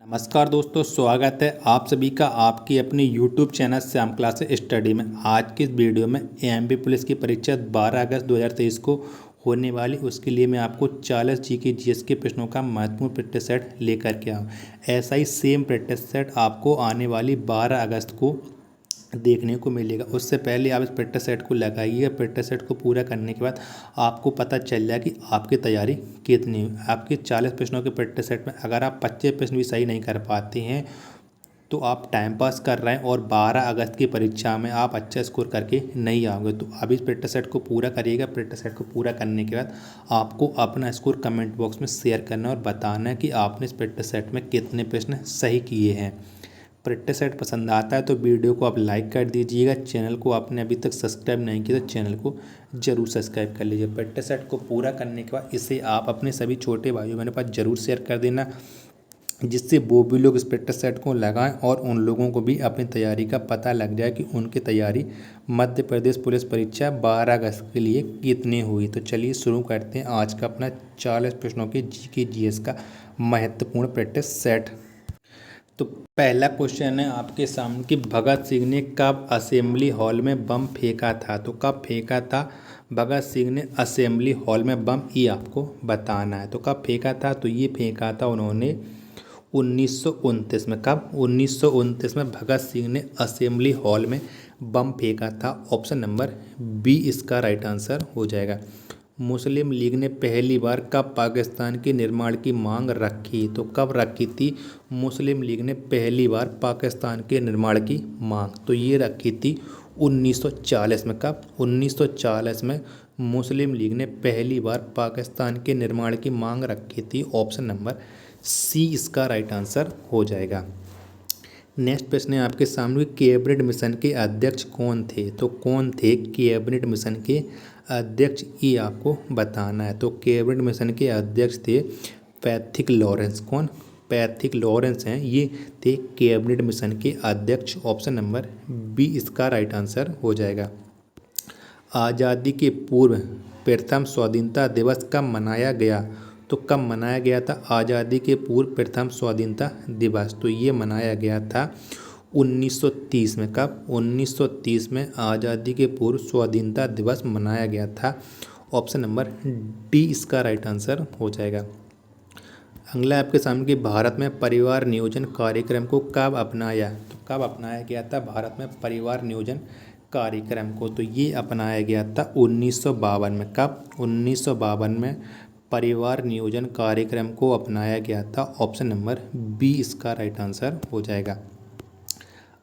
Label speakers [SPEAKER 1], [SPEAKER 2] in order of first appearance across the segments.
[SPEAKER 1] नमस्कार दोस्तों, स्वागत है आप सभी का आपकी अपनी YouTube channel Shyam classes study में। आज की इस वीडियो में एएमपी पुलिस की परीक्षा 12 अगस्त 2023 को होने वाली, उसके लिए मैं आपको 40 जीके जीएस के प्रश्नों का महत्वपूर्ण प्रैक्टिस सेट लेकर के आऊँ। ऐसा ही सेम प्रैक्टिस सेट आपको आने वाली 12 अगस्त को देखने को मिलेगा। उससे पहले आप इस प्रैक्टिस सेट को लगाइए। प्रैक्टिस सेट को पूरा करने के बाद आपको पता चल जाए कि आपकी तैयारी कितनी है। आपके 40 प्रश्नों के प्रैक्टिस सेट में अगर आप 25 प्रश्न भी सही नहीं कर पाते हैं तो आप टाइम पास कर रहे हैं और 12 अगस्त की परीक्षा में आप अच्छा स्कोर करके नहीं आओगे। तो अभी इस प्रैक्टिस सेट को पूरा करिएगा। प्रैक्टिस सेट को पूरा करने के बाद आपको अपना स्कोर कमेंट बॉक्स में शेयर करना और बताना है कि आपने इस प्रैक्टिस सेट में कितने प्रश्न सही किए हैं। प्रैक्टिस सेट पसंद आता है तो वीडियो को आप लाइक कर दीजिएगा। चैनल को आपने अभी तक सब्सक्राइब नहीं किया तो चैनल को जरूर सब्सक्राइब कर लीजिए। प्रैक्टिस सेट को पूरा करने के बाद इसे आप अपने सभी छोटे भाइयों बहनों पास जरूर शेयर कर देना, जिससे वो भी लोग इस प्रैक्टिस सेट को लगाएं और उन लोगों को भी अपनी तैयारी का पता लग जाए कि उनकी तैयारी मध्य प्रदेश पुलिस परीक्षा 12 अगस्त के लिए कितनी हुई। तो चलिए शुरू करते हैं आज का अपना 40 प्रश्नों के जीके जीएस का महत्वपूर्ण प्रैक्टिस सेट। तो पहला क्वेश्चन है आपके सामने कि भगत सिंह ने कब असेंबली हॉल में बम फेंका था। तो कब फेंका था भगत सिंह ने असेंबली हॉल में बम, ये आपको बताना है। तो कब फेंका था, तो ये फेंका था उन्होंने 1929 में। कब? 1929 में भगत सिंह ने असेंबली हॉल में बम फेंका था। ऑप्शन नंबर बी इसका राइट आंसर हो जाएगा। मुस्लिम लीग ने पहली बार कब पाकिस्तान के निर्माण की मांग रखी। तो कब रखी थी मुस्लिम लीग ने पहली बार पाकिस्तान के निर्माण की मांग? तो ये रखी थी 1940 में। कब? 1940 में मुस्लिम लीग ने पहली बार पाकिस्तान के निर्माण की मांग रखी थी। ऑप्शन नंबर सी इसका राइट आंसर हो जाएगा। नेक्स्ट प्रश्न है आपके सामने, कैबिनेट मिशन के अध्यक्ष कौन थे। तो कौन थे कैबिनेट मिशन के अध्यक्ष, ये आपको बताना है। तो कैबिनेट मिशन के अध्यक्ष थे पैथिक लॉरेंस। कौन? पैथिक लॉरेंस हैं, ये थे कैबिनेट मिशन के अध्यक्ष। ऑप्शन नंबर बी इसका राइट आंसर हो जाएगा। आज़ादी के पूर्व प्रथम स्वाधीनता दिवस कब मनाया गया। तो कब मनाया गया था आज़ादी के पूर्व प्रथम स्वाधीनता दिवस? तो ये मनाया गया था 1930 में। कब? 1930 में आज़ादी के पूर्व स्वाधीनता दिवस मनाया गया था। ऑप्शन नंबर डी इसका राइट आंसर हो जाएगा। अगला आपके सामने कि भारत में परिवार नियोजन कार्यक्रम को कब अपनाया। तो कब अपनाया गया था भारत में परिवार नियोजन कार्यक्रम को? तो ये अपनाया गया था 1952 में। कब? 1952 में परिवार नियोजन कार्यक्रम को अपनाया गया था। ऑप्शन नंबर बी इसका राइट आंसर हो जाएगा।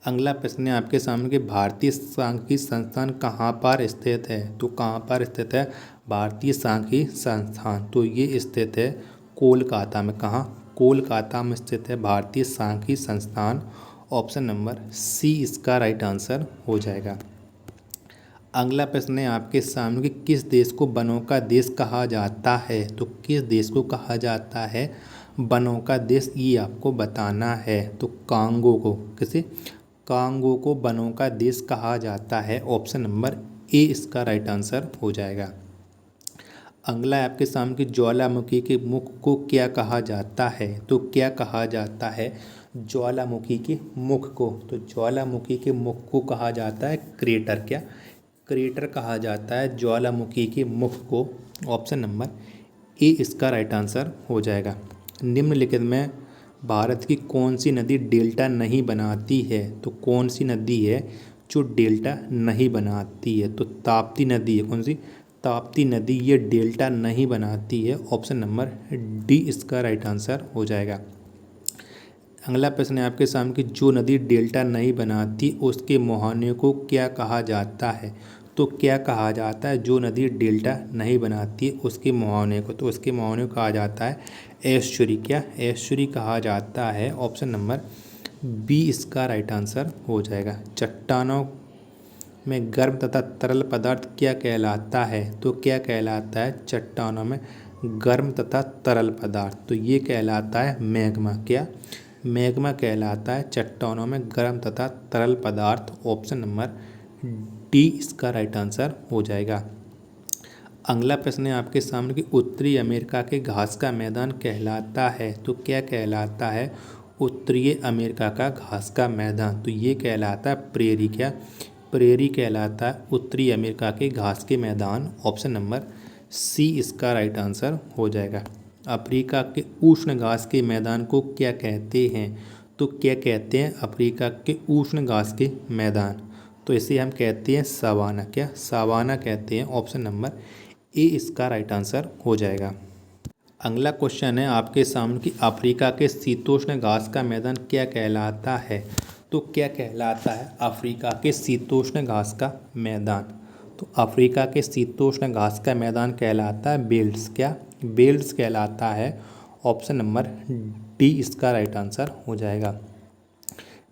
[SPEAKER 1] अगला प्रश्न है आपके सामने कि भारतीय सांख्यिकी संस्थान कहाँ पर स्थित है। तो कहाँ पर स्थित है भारतीय सांख्यिकी संस्थान? तो ये स्थित है कोलकाता में। कहाँ? कोलकाता में स्थित है भारतीय सांख्यिकी संस्थान। ऑप्शन नंबर सी इसका राइट आंसर हो जाएगा। अगला प्रश्न है आपके सामने कि किस देश को वनों का देश कहा जाता है। तो किस देश को कहा जाता है वनों का देश, ये आपको बताना है। तो कांगो को, किसे? कांगो को वनों का देश कहा जाता है। ऑप्शन नंबर ए इसका राइट आंसर हो जाएगा। अगला है आपके सामने कि ज्वालामुखी के मुख को क्या कहा जाता है। तो क्या कहा जाता है ज्वालामुखी के मुख को? तो ज्वालामुखी के मुख को कहा जाता है क्रेटर। क्या? क्रेटर कहा जाता है ज्वालामुखी के मुख को। ऑप्शन नंबर ए इसका राइट आंसर हो जाएगा। निम्नलिखित में भारत की कौन सी नदी डेल्टा नहीं बनाती है। तो कौन सी नदी है जो डेल्टा नहीं बनाती है? तो ताप्ती नदी है। कौन सी? ताप्ती नदी, ये डेल्टा नहीं बनाती है। ऑप्शन नंबर डी इसका राइट आंसर हो जाएगा। अगला प्रश्न है आपके सामने कि जो नदी डेल्टा नहीं बनाती उसके मुहाने को क्या कहा जाता है। तो क्या कहा जाता है जो नदी डेल्टा नहीं बनाती उसके मुहाने को? तो उसके मुहाने को कहा जाता है एस्चुरी। क्या? एस्चुरी कहा जाता है। ऑप्शन नंबर बी इसका राइट आंसर हो जाएगा। चट्टानों में गर्म तथा तरल पदार्थ क्या कहलाता है। तो क्या कहलाता है चट्टानों में गर्म तथा तरल पदार्थ? तो ये कहलाता है मैग्मा। क्या? मैग्मा कहलाता है चट्टानों में गर्म तथा तरल पदार्थ। ऑप्शन नंबर डी इसका राइट आंसर हो जाएगा। अगला प्रश्न है आपके सामने कि उत्तरी अमेरिका के घास का मैदान कहलाता है। तो क्या कहलाता है उत्तरी अमेरिका का घास का मैदान, तो ये कहलाता है प्रेरी। क्या? प्रेरी कहलाता है उत्तरी अमेरिका के घास के मैदान। ऑप्शन नंबर सी इसका राइट आंसर हो जाएगा। अफ्रीका के उष्ण घास के मैदान को क्या कहते हैं? तो क्या कहते हैं अफ्रीका के उष्ण घास के मैदान? तो इसे हम कहते हैं सवाना। क्या? सवाना कहते हैं। ऑप्शन नंबर ए इसका राइट आंसर हो जाएगा। अगला क्वेश्चन है आपके सामने कि अफ्रीका के शीतोष्ण घास का मैदान क्या कहलाता है? तो क्या कहलाता है अफ्रीका के शीतोष्ण घास का मैदान? तो अफ्रीका के शीतोष्ण घास का मैदान कहलाता है बेल्ट्स। क्या? बेल्ट्स कहलाता है। ऑप्शन नंबर डी इसका राइट आंसर हो जाएगा।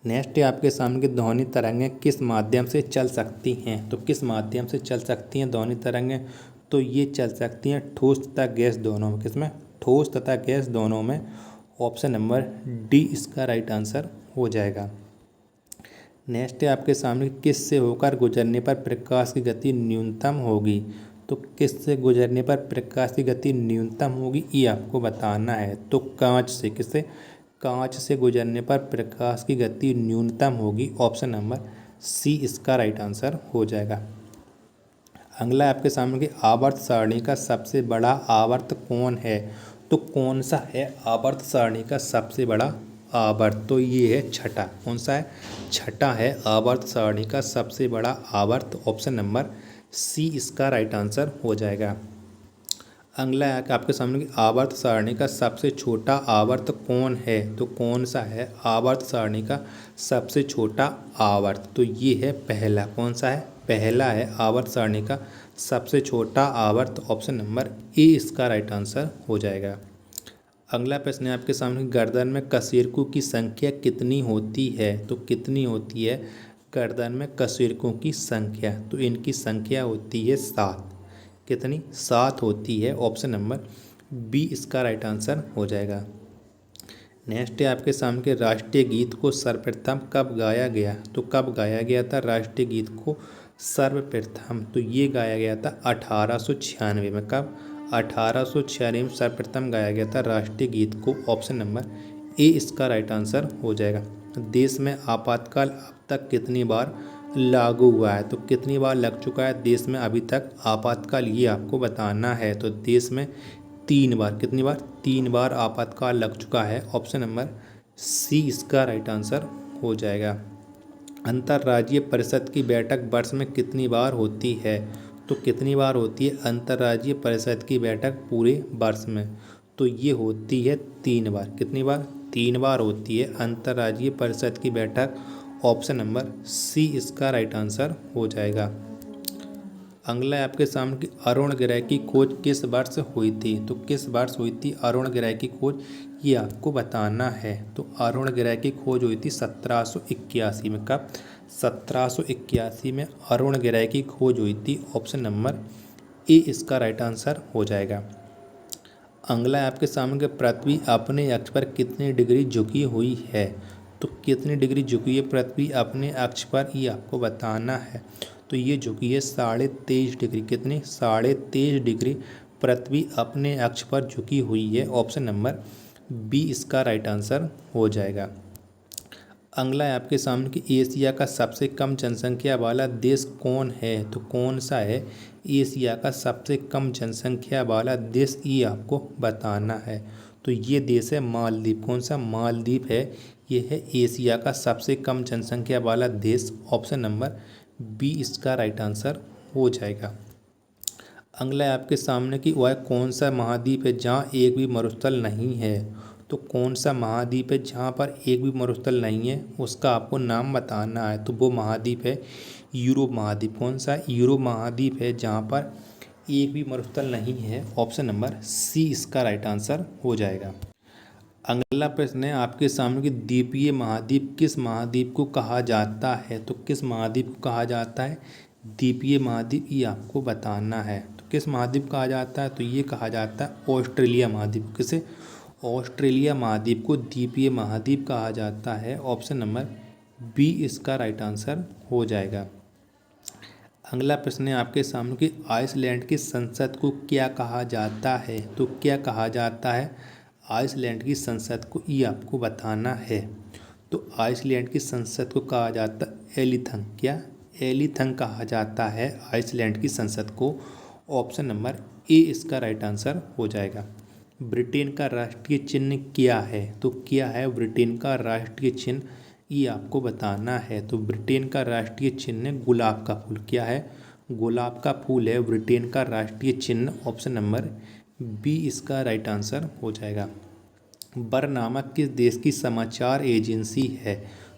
[SPEAKER 1] नेक्स्ट है आपके सामने की ध्वनि तरंगें किस माध्यम से चल सकती हैं? तो किस माध्यम से चल सकती हैं ध्वनि तरंगें? तो ये चल सकती हैं ठोस तथा गैस दोनों में। किसमें? ठोस तथा गैस दोनों में। ऑप्शन नंबर डी इसका राइट आंसर हो जाएगा। नेक्स्ट है आपके सामने किस से होकर गुजरने पर प्रकाश की गति न्यूनतम होगी? तो किस से गुजरने पर प्रकाश की गति न्यूनतम होगी ये आपको बताना है। तो कांच से। किससे? कांच से गुजरने पर प्रकाश की गति न्यूनतम होगी। ऑप्शन नंबर सी इसका राइट आंसर हो जाएगा। अगला आपके सामने की आवर्त सारणी का सबसे बड़ा आवर्त कौन है? तो कौन सा है आवर्त सारणी का सबसे बड़ा आवर्त? तो ये है छठा। कौन सा है? छठा है आवर्त सारणी का सबसे बड़ा आवर्त। ऑप्शन नंबर सी इसका राइट आंसर हो जाएगा। अगला है कि आपके सामने की आवर्त सारणी का सबसे छोटा आवर्त कौन है? तो कौन सा है आवर्त सारणी का सबसे छोटा आवर्त? तो ये है पहला। कौन सा है? पहला है आवर्त सारणी का सबसे छोटा आवर्त। ऑप्शन नंबर ए इसका राइट आंसर हो जाएगा। अगला प्रश्न है आपके सामने गर्दन में कशेरुकों की संख्या कितनी होती है? तो कितनी होती है गर्दन में कशेरुकों की संख्या? तो इनकी संख्या होती है 7। कितनी? 7 होती है। ऑप्शन नंबर बी इसका राइट आंसर हो जाएगा। नेक्स्ट है आपके सामने के राष्ट्रीय गीत को सर्वप्रथम कब गाया गया? तो कब गाया गया था राष्ट्रीय गीत को सर्वप्रथम? तो ये गाया गया था 1896 में। कब? 1896 में सर्वप्रथम गाया गया था राष्ट्रीय गीत को। ऑप्शन नंबर ए इसका राइट आंसर हो जाएगा। देश में आपातकाल अब तक कितनी बार लागू हुआ है? तो कितनी बार लग चुका है देश में अभी तक आपातकाल ये आपको बताना है। तो देश में 3 बार। कितनी बार? 3 बार आपातकाल लग चुका है। ऑप्शन नंबर सी इसका राइट आंसर हो जाएगा। अंतर्राज्यीय परिषद की बैठक वर्ष में कितनी बार होती है? तो कितनी बार होती है अंतर्राज्यीय परिषद की बैठक पूरे वर्ष में? तो ये होती है 3 बार। कितनी बार? 3 बार होती है अंतर्राज्यीय परिषद की बैठक। ऑप्शन नंबर सी इसका राइट आंसर हो जाएगा। अगला है आपके सामने की अरुण ग्रह की खोज किस वर्ष हुई थी? तो किस वर्ष हुई थी अरुण ग्रह की खोज ये आपको बताना है। तो अरुण ग्रह की खोज हुई थी 1781 में। कब? 1781 में अरुण ग्रह की खोज हुई थी। ऑप्शन नंबर ए इसका राइट आंसर हो जाएगा। अगला है आपके सामने कि पृथ्वी अपने अक्ष पर कितनी डिग्री झुकी हुई है? तो कितनी डिग्री झुकी है पृथ्वी अपने अक्ष पर ये आपको बताना है। तो ये झुकी है 23.5 डिग्री। कितनी? 23.5 डिग्री पृथ्वी अपने अक्ष पर झुकी हुई है। ऑप्शन नंबर बी इसका राइट आंसर हो जाएगा। अगला है आपके सामने कि एशिया का सबसे कम जनसंख्या वाला देश कौन है? तो कौन सा है एशिया का सबसे कम जनसंख्या वाला देश ये आपको बताना है। तो ये देश है मालदीव। कौन सा? मालदीव है। ये है एशिया का सबसे कम जनसंख्या वाला देश। ऑप्शन नंबर बी इसका राइट आंसर हो जाएगा। अगला है आपके सामने कि वह कौन सा महाद्वीप है जहाँ एक भी मरुस्थल नहीं है? तो कौन सा महाद्वीप है जहाँ पर एक भी मरुस्थल नहीं है उसका आपको नाम बताना है। तो वो महाद्वीप है यूरोप महाद्वीप। कौन सा? यूरोप महाद्वीप है जहाँ पर एक भी मरुस्थल नहीं है। ऑप्शन नंबर सी इसका राइट आंसर हो जाएगा। अगला प्रश्न है आपके सामने कि द्वीपीय महाद्वीप किस महाद्वीप को कहा जाता है? तो किस महाद्वीप को कहा जाता है द्वीपीय महाद्वीप ये आपको बताना है। तो किस महाद्वीप कहा जाता है? तो ये कहा जाता है ऑस्ट्रेलिया महाद्वीप। किसे? ऑस्ट्रेलिया महाद्वीप को द्वीपीय महाद्वीप कहा जाता है। ऑप्शन नंबर बी इसका राइट आंसर हो जाएगा। अगला प्रश्न है आपके सामने कि आइसलैंड की संसद को क्या कहा जाता है? तो क्या कहा जाता है आइसलैंड की संसद को ये आपको बताना है। तो आइसलैंड की संसद को कहा जाता है एलिथंग। क्या? एलिथंग कहा जाता है आइसलैंड की संसद को। ऑप्शन नंबर ए इसका राइट आंसर हो जाएगा। ब्रिटेन का राष्ट्रीय चिन्ह क्या है? तो क्या है ब्रिटेन का राष्ट्रीय चिन्ह, ये आपको बताना है। तो ब्रिटेन का राष्ट्रीय चिन्ह गुलाब का फूल। क्या है? गुलाब का फूल है ब्रिटेन का राष्ट्रीय चिन्ह। ऑप्शन नंबर बी इसका राइट आंसर हो जाएगा। बरनामा किस देश की समाचार एजेंसी है?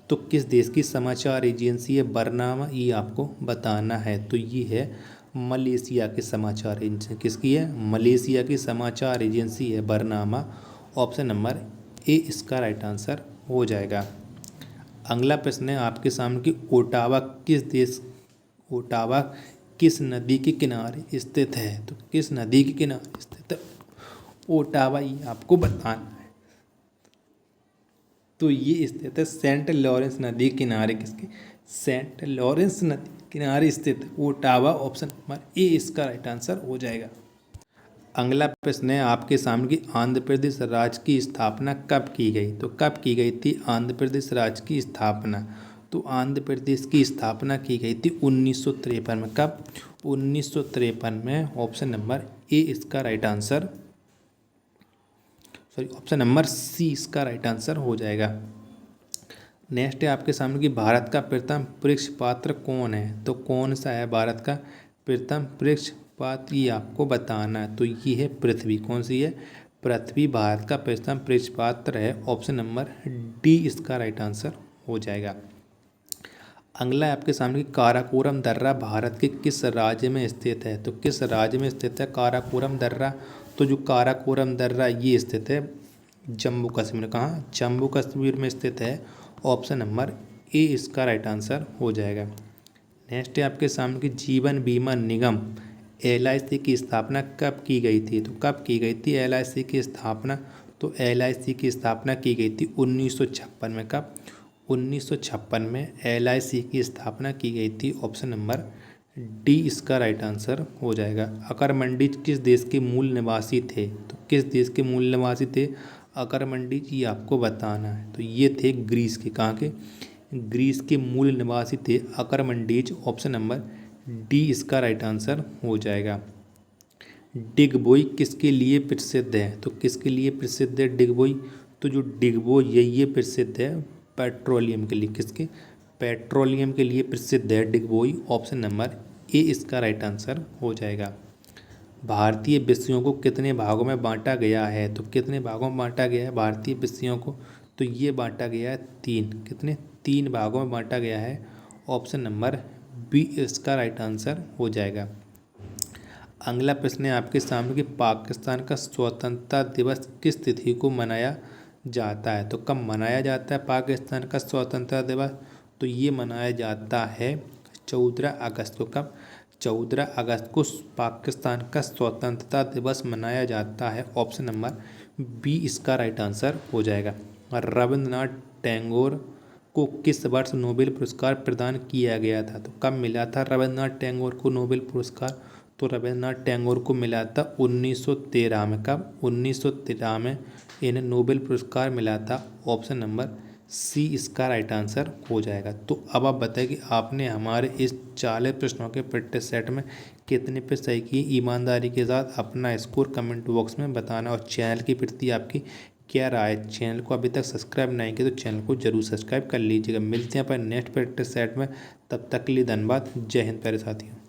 [SPEAKER 1] तो किस देश की समाचार एजेंसी है बरनामा, ये आपको बताना है। तो ये है मलेशिया की समाचार एजेंसी। किसकी है? मलेशिया की समाचार एजेंसी है बरनामा। ऑप्शन नंबर ए इसका राइट आंसर हो जाएगा। अगला प्रश्न है आपके सामने कि ओटावा किस नदी के किनारे स्थित है? तो किस नदी के किनारे स्थित है ओटावा, ये आपको बताना है। तो ये स्थित है सेंट लॉरेंस नदी के किनारे। किसके? सेंट लॉरेंस नदी के किनारे स्थित ओटावा। ऑप्शन नंबर ए इसका राइट आंसर हो जाएगा। अगला प्रश्न है आपके सामने कि आंध्र प्रदेश राज्य की स्थापना कब की गई? तो कब की गई थी आंध्र प्रदेश राज्य की स्थापना? तो आंध्र प्रदेश की स्थापना की गई थी 1953 में। कब? 1953 में। ऑप्शन नंबर ए इसका right answer, option number C इसका राइट आंसर हो जाएगा। नेक्स्ट है आपके सामने कि भारत का प्रथम पृष्ठपात्र कौन है? तो कौन सा है भारत का प्रथम पृष्ठपात्र, ये आपको बताना है। तो ये है पृथ्वी। कौन सी है? पृथ्वी भारत का प्रथम पृष्ठपात्र है। ऑप्शन नंबर डी इसका राइट आंसर हो जाएगा। अगला है आपके सामने कि काराकोरम दर्रा भारत के किस राज्य में स्थित है? तो किस राज्य में स्थित है काराकोरम दर्रा? तो जो काराकोरम दर्रा ये स्थित है जम्मू कश्मीर। कहाँ? जम्मू कश्मीर में स्थित है। ऑप्शन नंबर ए इसका राइट आंसर हो जाएगा। नेक्स्ट है आपके सामने कि जीवन बीमा निगम LIC की स्थापना कब की गई थी? तो कब की गई थी LIC की स्थापना? तो LIC की स्थापना की गई थी 1956 में। कब? 1956 में LIC की स्थापना की गई थी। ऑप्शन नंबर डी इसका राइट आंसर हो जाएगा। अकरमंडी किस देश के मूल निवासी थे? तो किस देश के मूल निवासी थे अकरमंडी, ये आपको बताना है। तो ये थे ग्रीस के। कहाँ के? ग्रीस के मूल निवासी थे अकरमंडीज। ऑप्शन नंबर डी इसका राइट आंसर हो जाएगा। डिगबोई किसके लिए प्रसिद्ध है? तो किसके लिए प्रसिद्ध है डिगबोई? तो जो डिगबोई है ये प्रसिद्ध है पेट्रोलियम के लिए। किसके? पेट्रोलियम के लिए प्रसिद्ध है डिगबोई। ऑप्शन नंबर ए इसका राइट आंसर हो जाएगा। भारतीय विषयों को कितने भागों में बांटा गया है? तो कितने भागों में बांटा गया है भारतीय विषयों को? तो ये बांटा गया है 3। कितने? 3 भागों में बांटा गया है। ऑप्शन नंबर बी इसका राइट आंसर हो जाएगा। अगला प्रश्न है आपके सामने कि पाकिस्तान का स्वतंत्रता दिवस किस तिथि को मनाया जाता है? तो कब मनाया जाता है पाकिस्तान का स्वतंत्रता दिवस? तो ये मनाया जाता है 14 अगस्त को। कब? 14 अगस्त को पाकिस्तान का स्वतंत्रता दिवस मनाया जाता है। ऑप्शन नंबर बी इसका राइट आंसर हो जाएगा। रविंद्रनाथ टैगोर को किस वर्ष नोबेल पुरस्कार प्रदान किया गया था? तो कब मिला था रविंद्रनाथ टैगोर को नोबेल पुरस्कार? तो रविंद्रनाथ टैगोर को मिला था 1913 में। कब? 1913 में इन्हें नोबेल पुरस्कार मिला था। ऑप्शन नंबर सी इसका राइट आंसर हो जाएगा। तो अब आप बताइए कि आपने हमारे इस 40 प्रश्नों के प्रैक्टिस सेट में कितने पे सही किए। ईमानदारी के साथ अपना स्कोर कमेंट बॉक्स में बताना। और चैनल के प्रति आपकी क्या राय है? चैनल को अभी तक सब्सक्राइब नहीं किया तो चैनल को जरूर सब्सक्राइब कर लीजिएगा। मिलते हैं अपन नेक्स्ट प्रैक्टिस सेट में, तब तक के लिए धन्यवाद। जय हिंद प्यारे साथियों।